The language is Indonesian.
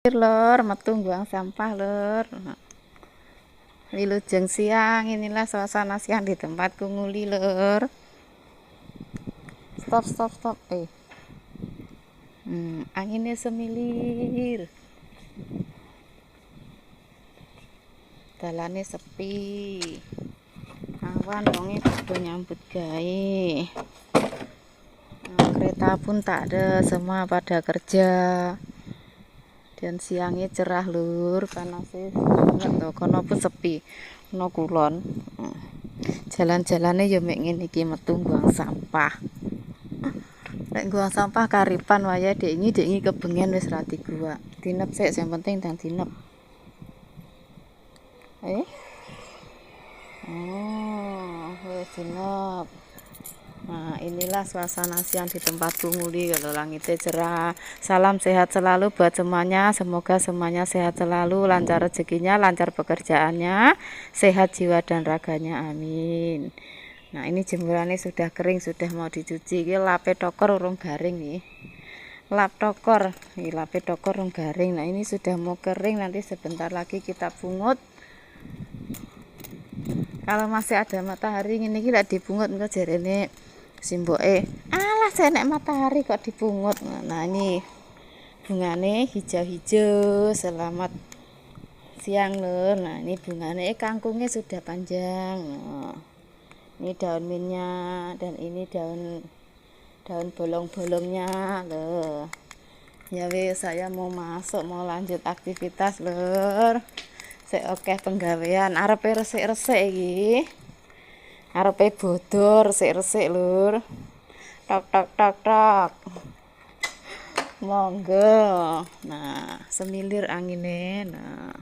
Lur, metu buang sampah lur. Wilujeng siang, inilah suasana siang di tempatku nguli lur. Stop. Anginnya semilir. Dalane sepi. Awan wonge padha nyambut gawe. Kereta pun tak ada, semua pada kerja. Dan siangnya cerah lur, panasnya banget loh, kono pun sepi, kono kulon. Jalan-jalannya ya mek ngene iki metu buang sampah. Nek buang sampah karipan wae dek iki kebengen wis ra digua. Dinep sik, yang penting ndang dinep. Wis dinep. Nah, inilah suasana siang di tempatku nguli kalau langitnya cerah. Salam sehat selalu buat semuanya. Semoga semuanya sehat selalu, lancar rezekinya, lancar pekerjaannya, sehat jiwa dan raganya. Amin. Nah, ini jemurannya sudah kering, sudah mau dicuci. Ini lape tokor urung garing nih. Lap tokor, ini lape tokor urung garing. Nah, ini sudah mau kering, nanti sebentar lagi kita pungut. Kalau masih ada matahari ini lak dibungut engko jarene simboke, alah senek matahari kok dibungut. Nah, ini bungane hijau-hijau. Selamat siang lur. Nah, ini bungane kangkungnya sudah panjang. Nah, ini daun minnya dan ini daun bolong-bolongnya loh. Ya wis, saya mau masuk, mau lanjut aktivitas lur. Sik akeh penggawean, arepe resik-resik iki. Arepe bodor resik-resik lur. Tok. Monggo. Nah, semilir angine. Nah.